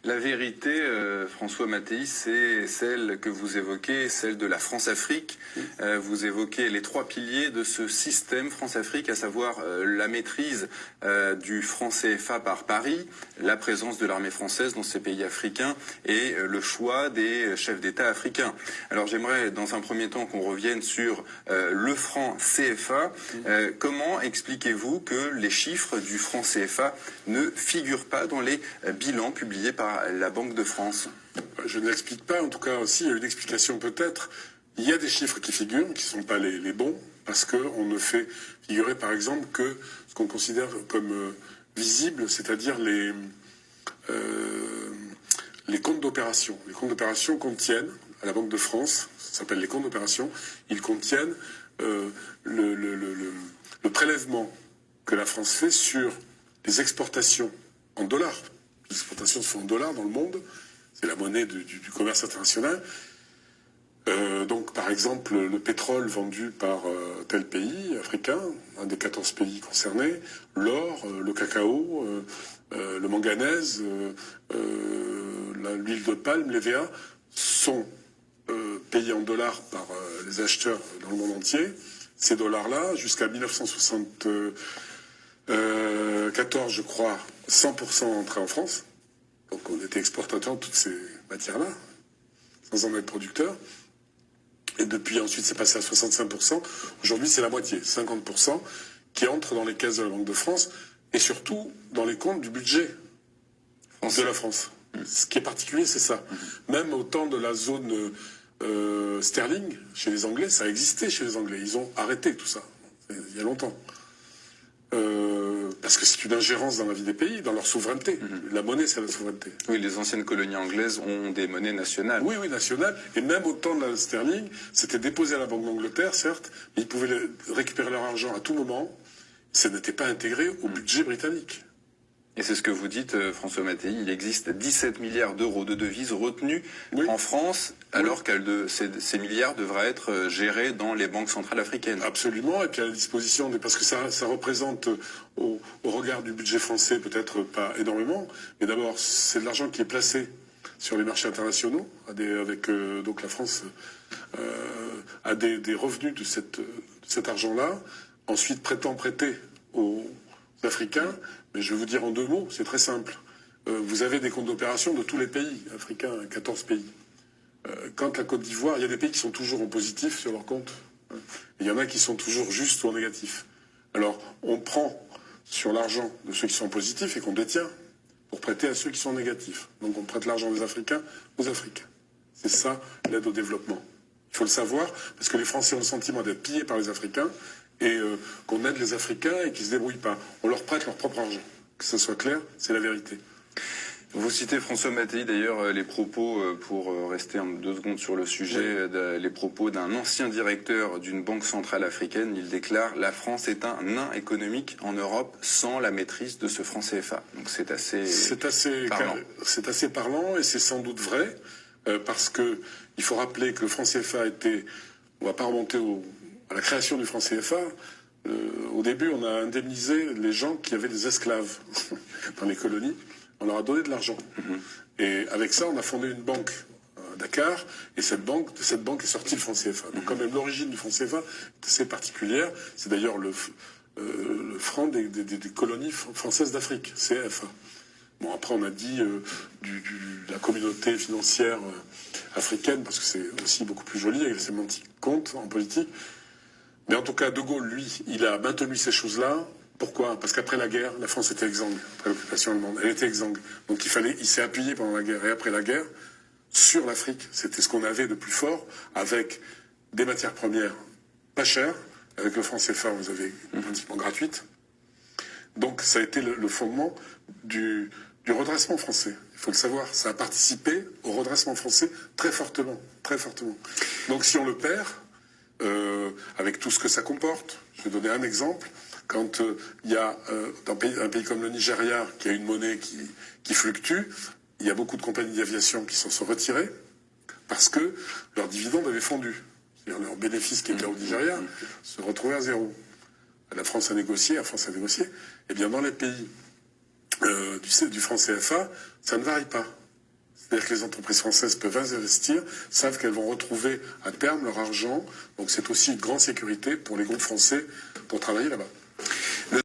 La vérité, François Mattei, c'est celle que vous évoquez, celle de la France-Afrique. Vous évoquez les trois piliers de ce système France-Afrique, à savoir la maîtrise du franc CFA par Paris, la présence de l'armée française dans ces pays africains et le choix des chefs d'État africains. Alors j'aimerais dans un premier temps qu'on revienne sur le franc CFA. Comment expliquez-vous que les chiffres du franc CFA ne figurent pas dans les bilans publiés par la Banque de France? Je ne l'explique pas, en tout cas, si, il y a une explication peut-être. Il y a des chiffres qui figurent, qui ne sont pas les bons, parce qu'on ne fait figurer, par exemple, que ce qu'on considère comme visible, c'est-à-dire les comptes d'opération. Les comptes d'opération contiennent, à la Banque de France, ça s'appelle les comptes d'opération, ils contiennent le prélèvement que la France fait sur les exportations en dollars. Les exportations se font en dollars dans le monde, c'est la monnaie du commerce international. Donc, par exemple, le pétrole vendu par tel pays africain, un des 14 pays concernés, l'or, le cacao, le manganèse, l'huile de palme, l'EVA, sont payés en dollars par les acheteurs dans le monde entier. Ces dollars-là, jusqu'à 1974, je crois, 100% entraient en France. Donc on était exportateur de toutes ces matières-là, sans en être producteur. Et depuis, ensuite, c'est passé à 65%. Aujourd'hui, c'est la moitié, 50%, qui entre dans les caisses de la Banque de France et surtout dans les comptes du budget de la France. Ce qui est particulier, c'est ça. Même au temps de la zone sterling, chez les Anglais, ça existait chez les Anglais. Ils ont arrêté tout ça, il y a longtemps. Parce que c'est une ingérence dans la vie des pays, dans leur souveraineté. La monnaie, c'est la souveraineté. Oui, les anciennes colonies anglaises ont des monnaies nationales. Oui, nationales. Et même au temps de la sterling, c'était déposé à la Banque d'Angleterre, certes, mais ils pouvaient récupérer leur argent à tout moment. Ça n'était pas intégré au budget britannique. Et c'est ce que vous dites, François Mattei, il existe 17 milliards d'euros de devises retenues en France, alors que ces milliards devraient être gérés dans les banques centrales africaines. Absolument, et puis à la disposition, parce que ça représente, au regard du budget français, peut-être pas énormément, mais d'abord, c'est de l'argent qui est placé sur les marchés internationaux, donc la France a des revenus de cet argent-là, ensuite prêter aux Africains. Mais je vais vous dire en deux mots, c'est très simple. Vous avez des comptes d'opération de tous les pays africains, 14 pays. Quand la Côte d'Ivoire, il y a des pays qui sont toujours en positif sur leur compte. Il y en a qui sont toujours juste ou en négatif. Alors, on prend sur l'argent de ceux qui sont positifs et qu'on détient pour prêter à ceux qui sont négatifs. Donc on prête l'argent des Africains aux Africains. C'est ça l'aide au développement. Il faut le savoir, parce que les Français ont le sentiment d'être pillés par les Africains, et qu'on aide les Africains et qu'ils ne se débrouillent pas. On leur prête leur propre argent. Que ce soit clair, c'est la vérité. Vous citez François Mattei, d'ailleurs, les propos, pour rester en 2 secondes sur le sujet, les propos d'un ancien directeur d'une banque centrale africaine. Il déclare « La France est un nain économique en Europe sans la maîtrise de ce franc CFA ». Donc c'est assez parlant. C'est assez parlant et c'est sans doute vrai, parce que il faut rappeler que le franc CFA était... On ne va pas remonter à la création du franc CFA, au début, on a indemnisé les gens qui avaient des esclaves dans les colonies. On leur a donné de l'argent. Et avec ça, on a fondé une banque à Dakar. Et de cette banque est sorti le franc CFA. Donc quand même, l'origine du franc CFA est assez particulière. C'est d'ailleurs le franc des colonies françaises d'Afrique, CFA. Bon, après, on a dit de la communauté financière africaine, parce que c'est aussi beaucoup plus joli, avec les sémantiques compte en politique. Mais en tout cas, De Gaulle, lui, il a maintenu ces choses-là. Pourquoi? Parce qu'après la guerre, la France était exsangue. Après l'occupation allemande, elle était exsangue. Donc il s'est appuyé pendant la guerre et après la guerre sur l'Afrique. C'était ce qu'on avait de plus fort, avec des matières premières pas chères. Avec le franc CFA, vous avez pratiquement gratuite. Donc ça a été le fondement du redressement français. Il faut le savoir. Ça a participé au redressement français très fortement. Très fortement. Donc si on le perd... avec tout ce que ça comporte. Je vais donner un exemple. Quand il y a dans un pays comme le Nigeria, qui a une monnaie qui fluctue, il y a beaucoup de compagnies d'aviation qui s'en sont retirées parce que leurs dividendes avaient fondu. C'est-à-dire leurs bénéfices qui étaient au Nigeria se retrouvaient à zéro. La France a négocié, Eh bien, dans les pays du franc CFA, ça ne varie pas. C'est-à-dire que les entreprises françaises peuvent investir, savent qu'elles vont retrouver à terme leur argent. Donc c'est aussi une grande sécurité pour les groupes français pour travailler là-bas.